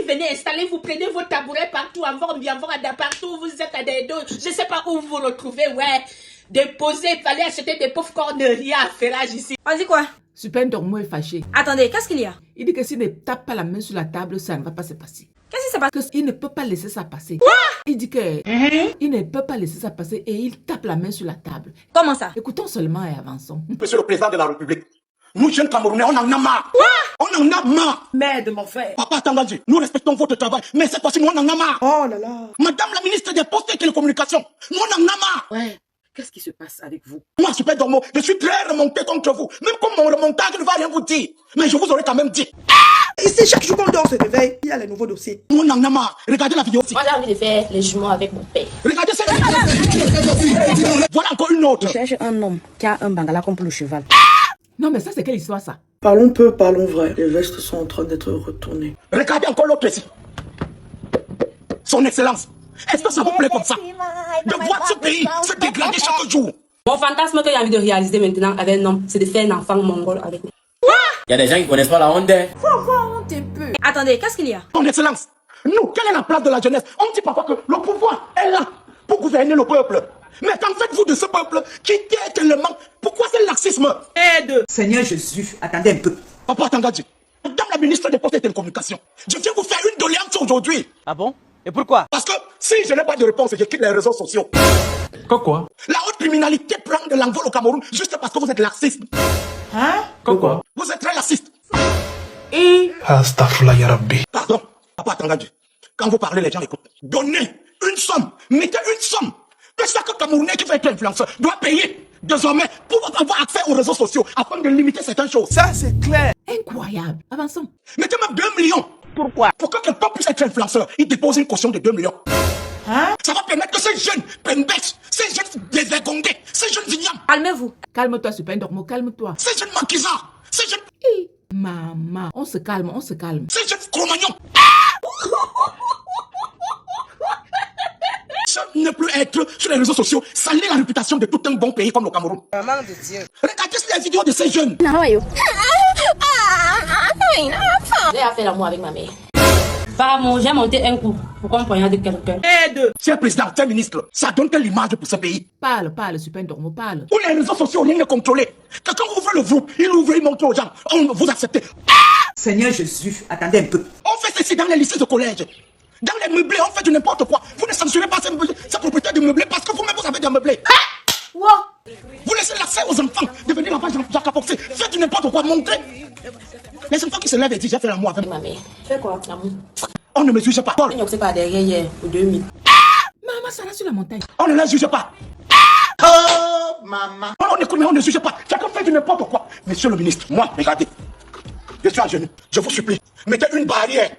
venez installer, vous prenez vos tabourets partout, en partout, vous êtes à des dos, je sais pas où vous vous retrouvez, ouais. Déposer, il fallait acheter des pauvres corneries à ferrage ici. On dit quoi? Super Dormo est fâché. Attendez, qu'est-ce qu'il y a? Il dit que s'il ne tape pas la main sur la table, ça ne va pas se passer. Qu'est-ce qui se passe? Il ne peut pas laisser ça passer. Quoi? Il dit que il ne peut pas laisser ça passer et il tape la main sur la table. Comment ça? Écoutons seulement et avançons. Monsieur le président de la République, nous jeunes Camerounais, on en a marre. Quoi? On en a marre. Merde, mon frère. Papa Tangaji, nous respectons votre travail, mais cette fois-ci, nous on en a marre. Oh là là. Madame la ministre des Postes et Télécommunications, nous on en a marre. Ouais. Qu'est-ce qui se passe avec vous? Moi, Super Dormo, je suis très remonté contre vous. Même comme mon remontage ne va rien vous dire. Mais je vous aurais quand même dit. Ici, chaque jour qu'on dort se réveille, il y a les nouveaux dossiers. Nous on en a marre. Regardez la vidéo aussi. Moi, j'ai envie de faire les jumeaux avec mon père. Regardez cette Voilà encore une autre. Je cherche un homme qui a un bangala comme pour le cheval. Non, mais ça, c'est quelle histoire, ça? Parlons peu, parlons vrai. Les vestes sont en train d'être retournées. Regardez encore l'autre ici. Son Excellence. Est-ce que ça vous plaît comme ça? De voir ce pays se dégrader chaque jour. Mon fantasme que j'ai envie de réaliser maintenant avec un homme, c'est de faire un enfant mongol avec lui. Il y a des gens qui connaissent pas la honte. Faut avoir honte un peu. Attendez, qu'est-ce qu'il y a? Son Excellence, nous, quelle est la place de la jeunesse? On dit parfois que le pouvoir est là pour gouverner le peuple. Mais qu'en faites-vous de ce peuple qui est tellement? Pourquoi c'est le laxisme? Aide! Seigneur Jésus, attendez un peu. Papa Tangaji, Madame la ministre des Postes et Télécommunications, je viens vous faire une doléance aujourd'hui. Ah bon? Et pourquoi? Parce que si je n'ai pas de réponse, je quitte les réseaux sociaux. Quoi? La haute criminalité prend de l'envol au Cameroun juste parce que vous êtes laxiste. Hein? Quoi? Vous êtes très laxiste. Et... Astaghfirullah ya Rabbi. Pardon, Papa Tangaji, quand vous parlez, les gens écoutent. Donnez une somme, mettez une somme que chaque Camerounais qui veut être influenceur doit payer désormais pour avoir accès aux réseaux sociaux afin de limiter certaines choses. ça, c'est clair. Incroyable. Avançons. Mettez même 2 millions. Pourquoi? Pour que quelqu'un puisse être influenceur, il dépose une caution de 2 millions. Hein? Ça va permettre que ces jeunes prennent bêche, ces jeunes dévergondés, ces jeunes ignames, Calmez-vous. Calme-toi, Super Dormo, calme-toi. ces jeunes maquisards, ces jeunes, Maman, on se calme, on se calme. ces jeunes cro-magnons. Ça ne peut être sur les réseaux sociaux, salir la réputation de tout un bon pays comme le Cameroun. Maman de Dieu. Regardez les vidéos de ces jeunes. J'ai à faire l'amour avec ma mère. Pardon, j'ai monté un coup pour qu'on poignarde quelqu'un. Aide! Cher président, cher ministre, ça donne quelle image pour ce pays? Parle, Super Dormo, parle. Où les réseaux sociaux, rien n'est contrôlé. Quelqu'un ouvre le groupe, il ouvre, il montre aux gens. On vous acceptez. Seigneur Jésus, attendez un peu. On fait ceci dans les lycées de collège. Dans les meublés, on fait du n'importe quoi. Vous ne censurez pas ces propriétaires de meublés parce que vous-même vous avez des meublés. Wow. Vous laissez l'accès aux enfants de venir là-bas, Jacques Apoxé. Faites du n'importe quoi, montrez. Les enfants qui se lèvent et disent j'ai fait l'amour avec Ma mère. Fais quoi? L'amour. On ne me juge pas. Je ne sais pas derrière hier pour 2000. Maman, ça là sur la montagne. On ne les juge pas. Oh, maman. On écoute, mais on ne juge pas. Chacun fait du n'importe quoi. Monsieur le ministre, moi, regardez. Je suis à genoux. Je vous supplie. Mettez une barrière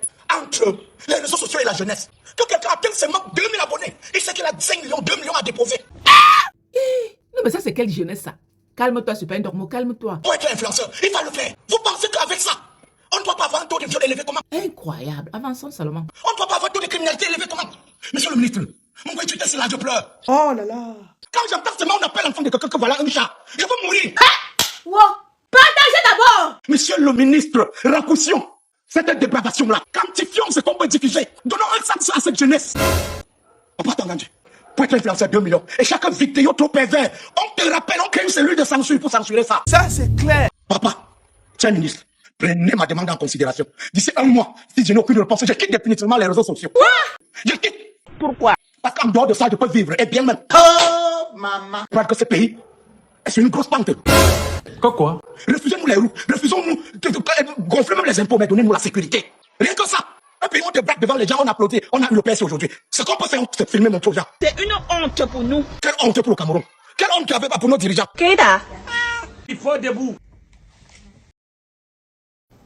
entre les réseaux sociaux et la jeunesse. Que quelqu'un atteigne seulement 2000 abonnés. Il sait qu'il a 5 millions, 2 millions à déposer. Non, mais ça, c'est quelle jeunesse, ça? Calme-toi, Super Dormo, calme-toi. Pour être influenceur, il va le faire. Vous pensez qu'avec ça, on ne doit pas avoir un taux de viol élevé comment? Incroyable. Avançons seulement. On ne doit pas avoir un taux de criminalité élevé comment? Monsieur le ministre, mon gars, tu es là, je pleure. Oh là là. Quand j'entends seulement on appelle l'enfant de quelqu'un que voilà un chat, je veux mourir. Wow. Partagez d'abord. Monsieur le ministre, racoussions cette dégradation-là. Quantifions ce qu'on peut diffuser. Donnons un sens à cette jeunesse. Papa Tangaji, pour être influenceur 2 millions, et chaque vidéo trop pervers, on te rappelle, on crée une cellule de censure pour censurer ça. Ça, c'est clair. Papa, cher ministre, prenez ma demande en considération. D'ici un mois, si je n'ai aucune réponse, je quitte définitivement les réseaux sociaux. Je quitte. Pourquoi? Parce qu'en dehors de ça, je peux vivre, et bien même. Oh, maman. Parce que ce pays est sur une grosse pente. Quoi? Refusez-nous les roues, refusons-nous, gonflez même les impôts, mais donnez-nous la sécurité. Rien que ça. Un pays, on te braque devant les gens, on applaudit, on a eu le PS aujourd'hui. Ce qu'on peut faire, c'est filmer mon gens. C'est une honte pour nous. Quelle honte pour le Cameroun. Quelle honte qu'il n'y avait pas pour nos dirigeants. Keita. Il faut debout.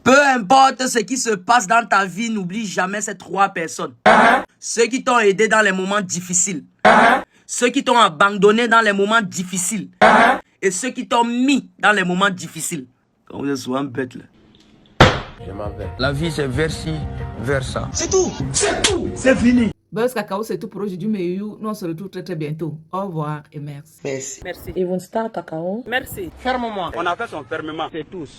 Peu importe ce qui se passe dans ta vie, n'oublie jamais ces 3 personnes. Ceux qui t'ont aidé dans les moments difficiles. Ceux qui t'ont abandonné dans les moments difficiles. Et ceux qui t'ont mis dans les moments difficiles. Quand vous êtes souvent bête là. Je m'en vais. La vie, c'est vers-ci, vers ça. C'est tout. C'est tout. C'est fini. Buzz Cacao, c'est tout pour aujourd'hui, mais nous, on se retrouve très très bientôt. Au revoir et merci. Merci. Merci. Ils vont start cacao. Merci. Ferme-moi. On a fait son fermement. C'est tous.